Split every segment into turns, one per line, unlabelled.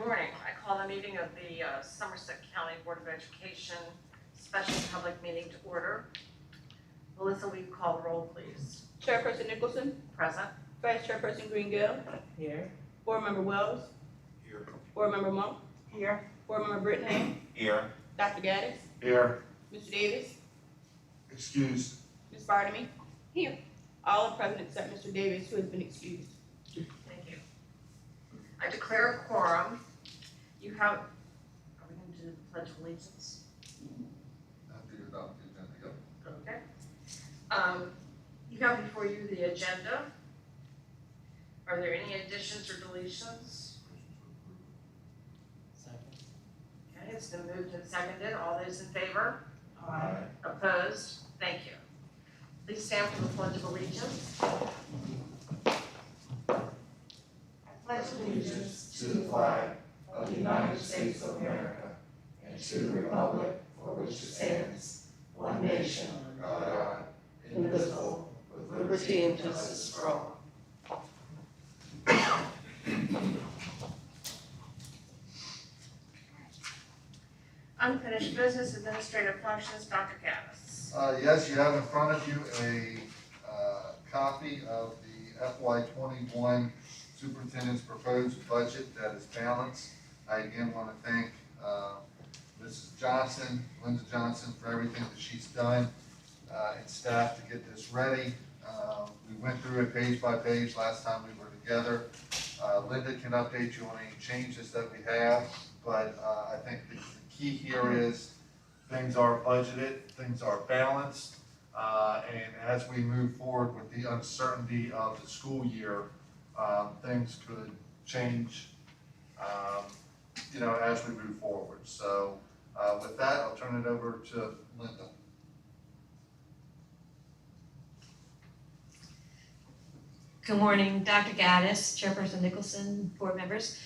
morning. I call the meeting of the Somerset County Board of Education special public meeting to order. Melissa, will you call the roll, please?
Chairperson Nicholson,
Present.
Vice Chairperson Greengill,
Here.
Board Member Wells,
Here.
Board Member Monk,
Here.
Board Member Brittenham,
Here.
Dr. Gaddis,
Here.
Mr. Davis,
Excused.
Ms. Bartamy. Here. All are present except Mr. Davis, who has been excused.
Thank you. I declare a quorum. You have, are we going to do the Pledge of Allegiance?
After you adopt the agenda, yep.
Okay. You have before you the agenda. Are there any additions or deletions? Okay, it's been moved and seconded. All those in favor?
Aye.
Opposed? Thank you. Please stand for the Pledge of Allegiance. I pledge allegiance
to the flag of the United States of America and to the republic for which it stands, one nation, under God, indivisible, with liberty and justice for all.
Unfinished business, administrative functions, Dr. Gaddis.
Yes, you have in front of you a copy of the FY21 Superintendent's proposed budget that is balanced. I again want to thank Mrs. Johnson, Linda Johnson, for everything that she's done and staff to get this ready. We went through it page by page last time we were together. Linda can update you on any changes that we have, but I think the key here is things are budgeted, things are balanced, and as we move forward with the uncertainty of the school year, things could change, as we move forward. So with that, I'll turn it over to Linda.
Good morning, Dr. Gaddis, Chairperson Nicholson, board members.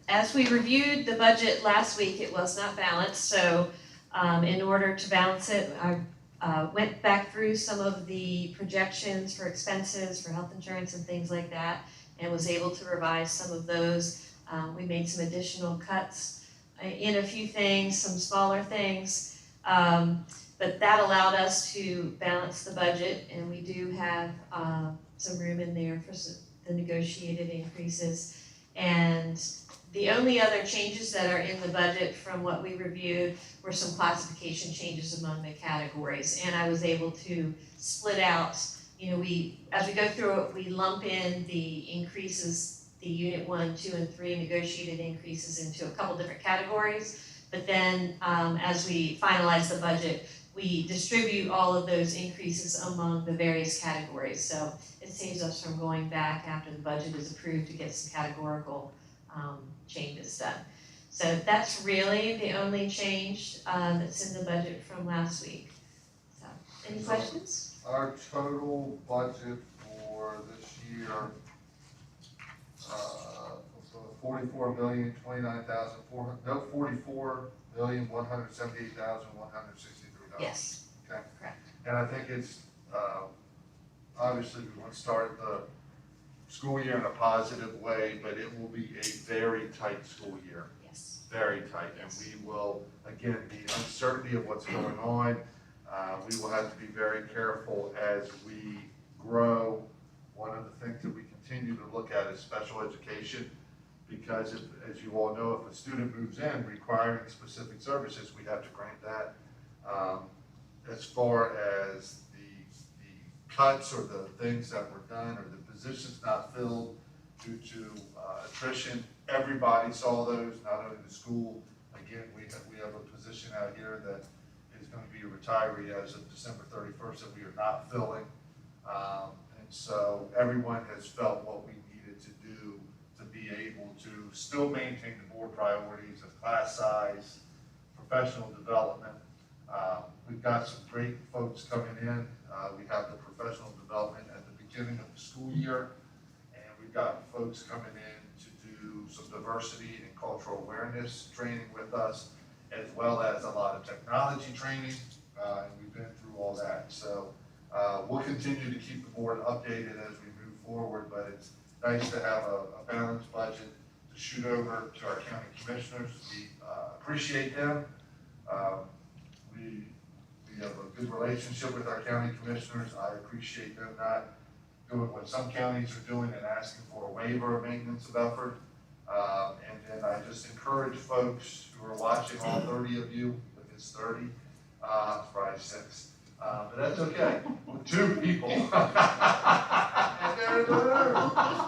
As we reviewed the budget last week, it was not balanced, so in order to balance it, I went back through some of the projections for expenses, for health insurance and things like that, and was able to revise some of those. We made some additional cuts in a few things, some smaller things, but that allowed us to balance the budget, and we do have some room in there for the negotiated increases. And the only other changes that are in the budget from what we reviewed were some classification changes among the categories. And I was able to split out, as we go through it, we lump in the increases, the Unit 1, 2, and 3 negotiated increases into a couple different categories. But then as we finalize the budget, we distribute all of those increases among the various categories. So it saves us from going back after the budget is approved to get some categorical changes done. So that's really the only change that's in the budget from last week. So, any questions?
Our total budget for this year, $44,029,178,163.
Yes.
Okay.
Correct.
And I think it's, obviously we want to start the school year in a positive way, but it will be a very tight school year.
Yes.
Very tight. And we will, again, the uncertainty of what's going on, we will have to be very careful as we grow. One of the things that we continue to look at is special education, because as you all know, if a student moves in requiring specific services, we have to grant that. As far as the cuts or the things that were done or the positions not filled due to attrition, everybody saw those, not only the school. Again, we have a position out here that is going to be a retiree as of December 31st that we are not filling. And so everyone has felt what we needed to do to be able to still maintain the board priorities of class size, professional development. We've got some great folks coming in. We have the professional development at the beginning of the school year, and we've got folks coming in to do some diversity and cultural awareness training with us, as well as a lot of technology training, and we've been through all that. So we'll continue to keep the board updated as we move forward, but it's nice to have a balanced budget to shoot over to our county commissioners. We appreciate them. We have a good relationship with our county commissioners. I appreciate them not doing what some counties are doing and asking for a waiver of maintenance of effort. And then I just encourage folks who are watching, all 30 of you, if it's 30, it's probably 6, but that's okay, with 2 people. And there's a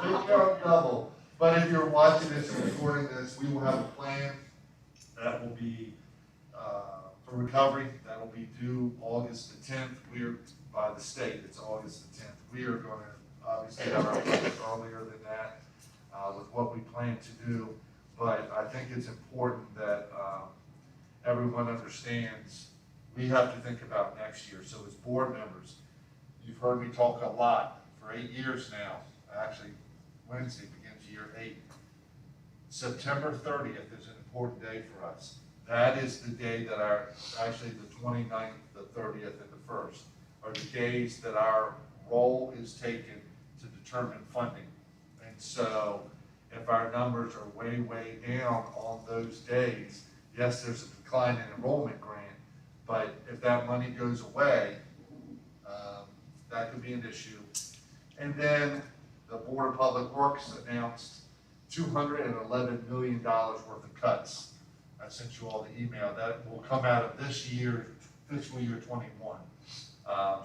they count double. But if you're watching this and recording this, we will have a plan that will be for recovery, that will be due August the 10th. We're, by the state, it's August the 10th. We are going to obviously have our budget earlier than that with what we plan to do. But I think it's important that everyone understands we have to think about next year. So as board members, you've heard me talk a lot for 8 years now. Actually, Wednesday begins year 8. September 30th is an important day for us. That is the day that actually the 29th, the 30th, and the 1st are the days that our role is taken to determine funding. And so if our numbers are way, way down on those days, yes, there's a decline in enrollment grant, but if that money goes away, that could be an issue. And then the Board of Public Works announced $211 million worth of cuts. I sent you all the email. That will come out of this year, fiscal year 21.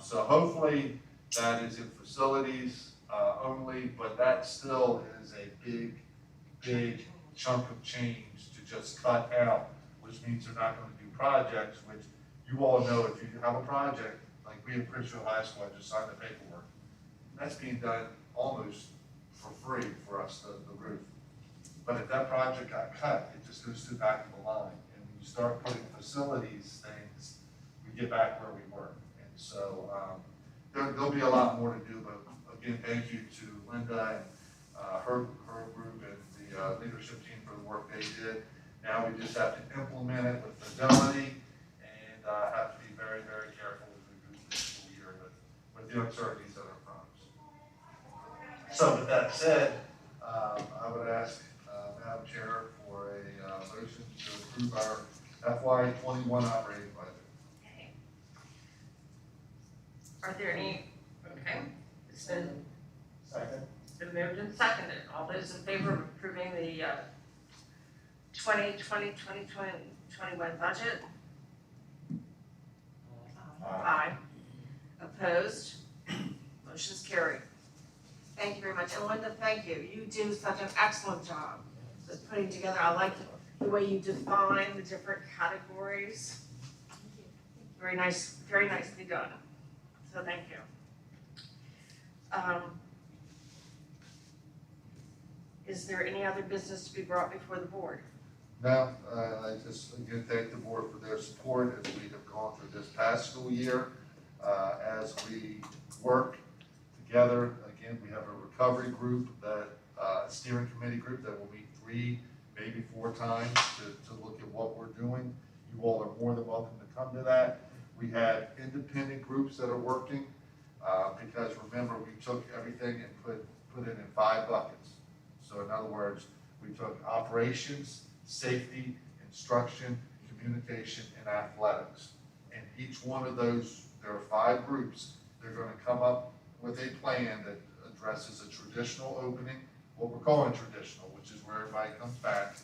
So hopefully that is in facilities only, but that still is a big, big chunk of change to just cut out, which means they're not going to do projects, which you all know if you have a project, like we at Princeton High School, I just signed the paperwork. That's being done almost for free for us, the roof. But if that project got cut, it just goes to the back of the line. And when you start putting facilities things, we get back where we were. And so there'll be a lot more to do, but again, thank you to Linda and her group and the leadership team for the work they did. Now we just have to implement it with fidelity and have to be very, very careful as we go through the school year with the uncertainties that are in front of us. So with that said, I would ask Madam Chair for a motion to approve our FY21 operating budget.
Okay. Are there any, okay, it's been
Second.
moved and seconded. All those in favor of approving the 2020-2021 budget? Aye. Opposed? Motion's carried. Thank you very much. And Linda, thank you. You do such an excellent job with putting together. I like the way you define the different categories. Very nice, very nicely done. So thank you. Is there any other business to be brought before the board?
Now, I just again thank the board for their support as we have gone through this past school year. As we work together, again, we have a recovery group, that steering committee group that will meet 3, maybe 4 times to look at what we're doing. You all are more than welcome to come to that. We had independent groups that are working because remember, we took everything and put it in 5 buckets. So in other words, we took operations, safety, instruction, communication, and athletics. And each one of those, there are 5 groups. They're going to come up with a plan that addresses a traditional opening, what we're calling traditional, which is where everybody comes back,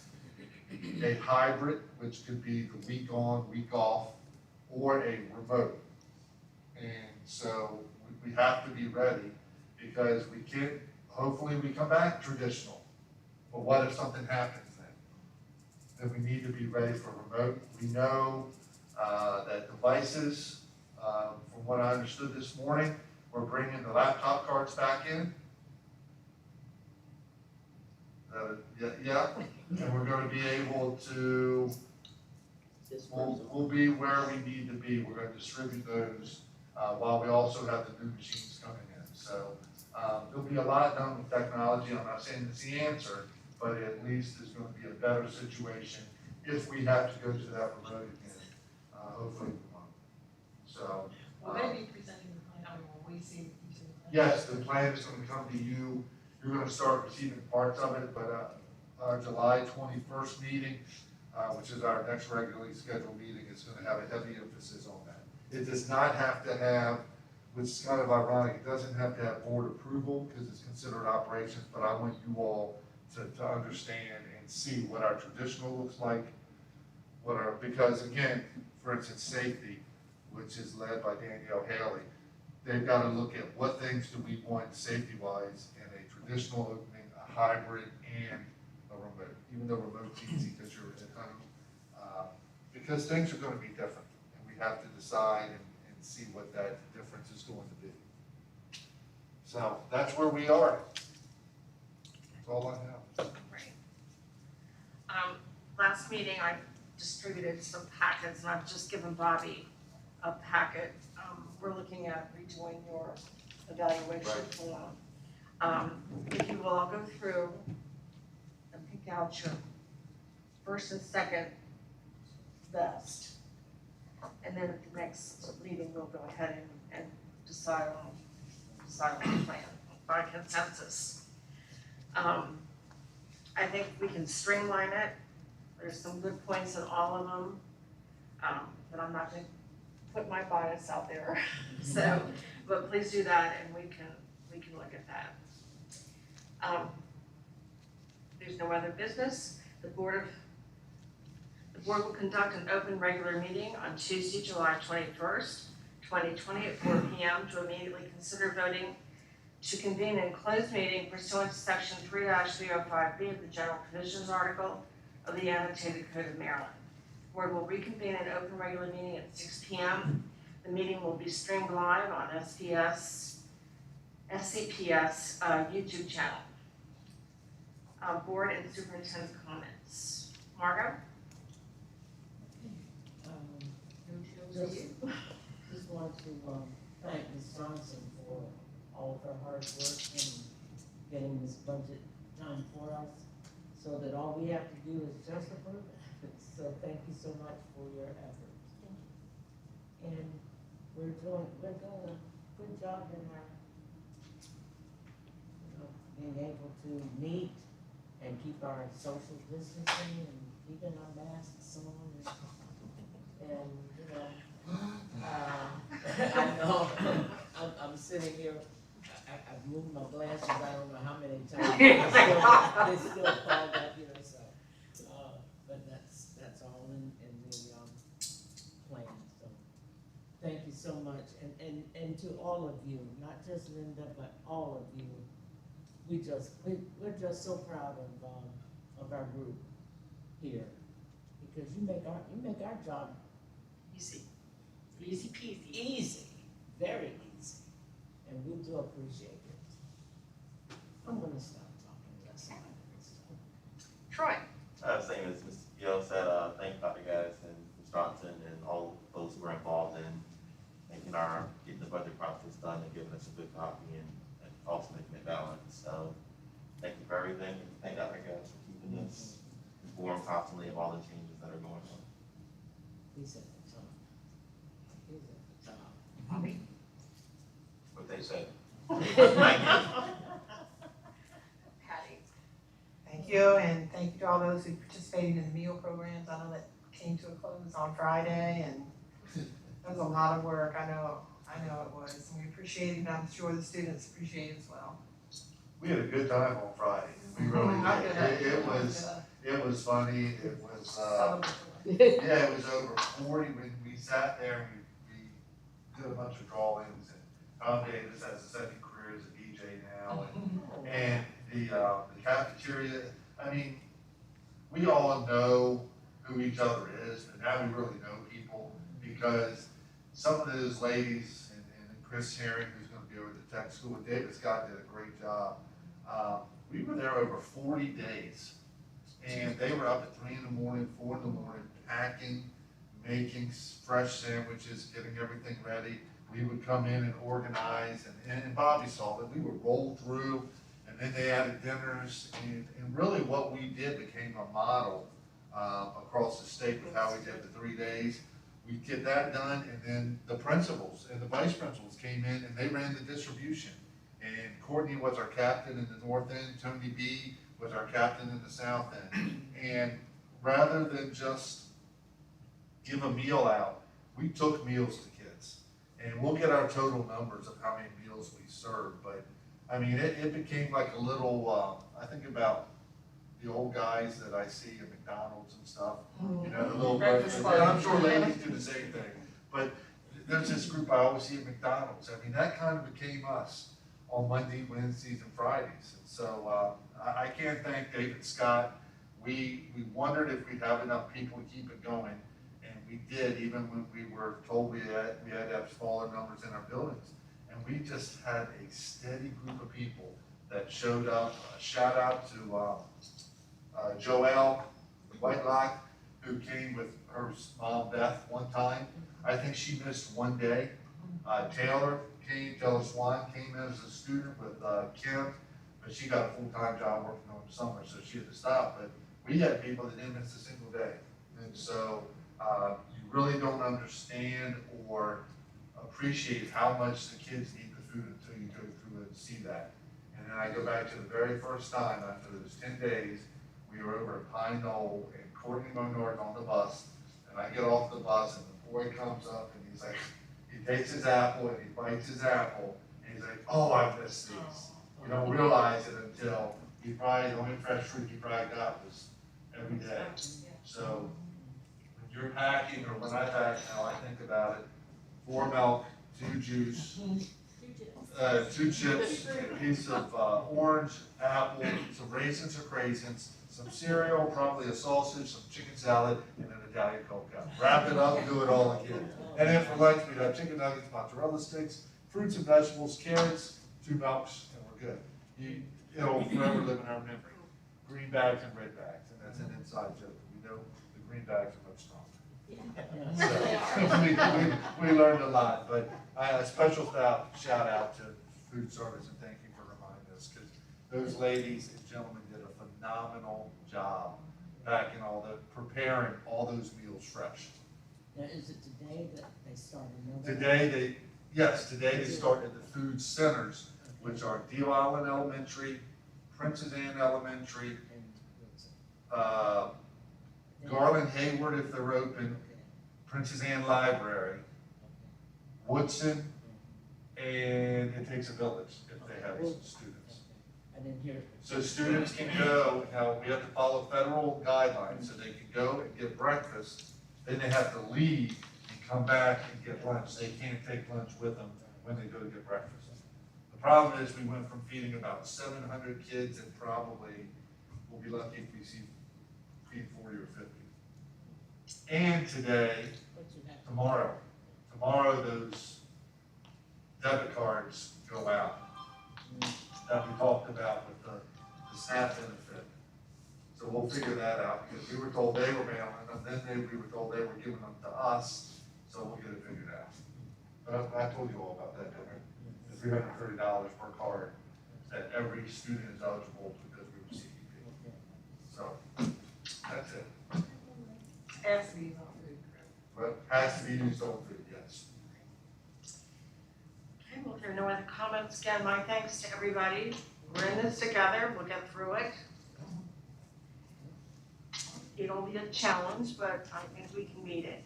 a hybrid, which could be the week on, week off, or a remote. And so we have to be ready because we can't, hopefully we come back traditional. But what if something happens then? Then we need to be ready for remote. We know that devices, from what I understood this morning, we're bringing the laptop cards back in. Yeah, and we're going to be able to, we'll be where we need to be. We're going to distribute those while we also have the new machines coming in. So there'll be a lot done with technology. I'm not saying it's the answer, but at least it's going to be a better situation if we have to go to that remote again. Hopefully we won't. So.
Will they be presenting the plan, when we see each of the plans?
Yes, the plan is going to come to you. You're going to start receiving parts of it, but our July 21st meeting, which is our next regularly scheduled meeting, is going to have a heavy emphasis on that. It does not have to have, which is kind of ironic, it doesn't have to have board approval because it's considered operations, but I want you all to understand and see what our traditional looks like, because again, for instance, safety, which is led by Danielle Haley, they've got to look at what things do we want safety-wise in a traditional opening, a hybrid, and a remote. Even though remote's easy because you're at home, because things are going to be different, and we have to decide and see what that difference is going to be. So that's where we are. That's all I have.
Great. Last meeting, I distributed some packets, and I've just given Bobby a packet. We're looking at redoing your evaluation form. If you will, I'll go through and pick out your first and second best. And then at the next meeting, we'll go ahead and decide on the plan by consensus. I think we can streamline it. There's some good points in all of them, but I'm not gonna put my bias out there. So, but please do that, and we can look at that. There's no other business. The board will conduct an open regular meeting on Tuesday, July 21st, 2020 at 4 p.m. to immediately consider voting to convene a closed meeting pursuant to section 3-305B of the General Provisions Article of the Annotated Code of Maryland. The board will reconvene an open regular meeting at 6 p.m. The meeting will be streamed live on SCPS YouTube channel. Board and superintendent comments. Margo?
Just want to thank Ms. Johnson for all of her hard work in getting this budget done for us, so that all we have to do is just approve it. So thank you so much for your efforts. And we're doing a good job in our, being able to meet and keep our social distancing and keeping our masks on and I know, I'm sitting here, I've moved my glasses, I don't know how many times, they still fogged up, so, but that's all in the, plan, so. Thank you so much, and to all of you, not just Linda, but all of you, we're just so proud of our group here, because you make our job
Easy. Easy peasy.
easy, very easy, and we do appreciate it. I'm gonna stop talking less about it.
Troy?
Same as Ms. Gill said, thank Dr. Gaddis and Ms. Johnson and all those who were involved in getting the budget process done and giving us a good copy and also making it balanced. So thank you for everything, and thank Dr. Gaddis for keeping us informed constantly of all the changes that are going on.
He's at the top. He's at the top.
Bobby?
What they said.
Patty?
Thank you, and thank you to all those who participated in the meal programs. I know that came to a close on Friday, and it was a lot of work. I know it was, and we appreciate it, and I'm sure the students appreciate it as well.
We had a good time on Friday. We really
I
did.
could,
It was funny. It was,
celebrate.
yeah, it was over 40 when we sat there and we did a bunch of drawings, and Tom Davis has a second career as a DJ now, and the cafeteria, I mean, we all know who each other is, and now we really know people, because some of those ladies, and Chris Herring, who's gonna be over at the tech school, and David Scott did a great job. We were there over 40 days, and they were up at 3 in the morning, 4 in the morning, packing, making fresh sandwiches, getting everything ready. We would come in and organize, and Bobby saw that we would roll through, and then they added dinners, and really what we did became a model across the state with how we did the 3 days. We get that done, and then the principals and the vice principals came in and they ran the distribution. And Courtney was our captain in the north end, Tony B with our captain in the south end. And rather than just give a meal out, we took meals to kids. And we'll get our total numbers of how many meals we served, but I mean, it became like a little, I think about the old guys that I see at McDonald's and stuff, you know, the little,
Breakfast
and
club.
I'm sure ladies do the same thing, but there's this group I always see at McDonald's. I mean, that kind of became us on Monday, Wednesdays, and Fridays. And so, I can't thank David Scott. We wondered if we'd have enough people to keep it going, and we did, even when we were told we had to have smaller numbers in our buildings. And we just had a steady group of people that showed up. Shout out to Joelle Whitelock, who came with her mom Beth one time. I think she missed one day. Taylor Swan came as a student with Kim, but she got a full-time job working on the summer, so she had to stop. But we had people that didn't miss a single day. And so you really don't understand or appreciate how much the kids need the food until you go through and see that. And then I go back to the very first time after those 10 days, we were over at Pine Knoll and Courtney Monard on the bus, and I get off the bus and the boy comes up and he's like, he takes his apple and he bites his apple and he's like, oh, I missed these. You don't realize it until the only fresh fruit he probably got was every day. So when you're packing, or when I pack now, I think about it, 4 milk, 2 juice, 2 chips, a piece of orange, apple, some raisins or craisins, some cereal, probably a sausage, some chicken salad, and an Italian Coke cup. Wrap it up, do it all again. And then for lunch, we'd have chicken nuggets, mozzarella sticks, fruits and vegetables, carrots, 2 milks, and we're good. It'll forever live in our memory. Green bags and red bags, and that's an inside joke. We know the green bags are much stronger. So, we learned a lot, but a special shout out to food service and thank you for reminding us, because those ladies and gentlemen did a phenomenal job packing preparing all those meals fresh.
Now, is it today that they started?
Today they started the food centers, which are Deal Island Elementary, Princess Anne Elementary, Garland Hayward if they're open, Princess Anne Library, Woodson, and it takes a village if they have students.
I didn't hear.
So students can go, now we have to follow federal guidelines, so they can go and get breakfast, then they have to leave and come back and get lunch. They can't take lunch with them when they go to get breakfast. The problem is we went from feeding about 700 kids and probably, we'll be lucky if we feed 40 or 50. And tomorrow those debit cards go out that we talked about with the SNAP benefit. So we'll figure that out, because we were told they were mailing them, then we were told they were giving them to us, so we'll get it figured out. But I told you all about that, didn't I? The $330 per card, that every student is eligible because we were CEP. So, that's it.
Has to be on food.
But has to be used on food, yes.
Okay, well, if there are no other comments, again, my thanks to everybody. We're in this together, we'll get through it. It'll be a challenge, but I think we can meet it.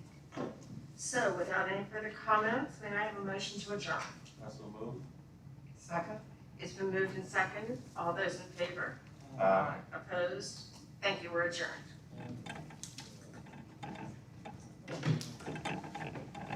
So without any further comments, may I have a motion to adjourn?
That's so moved.
Second?
It's been moved and seconded. All those in favor?
Aye.
Opposed? Thank you, we're adjourned.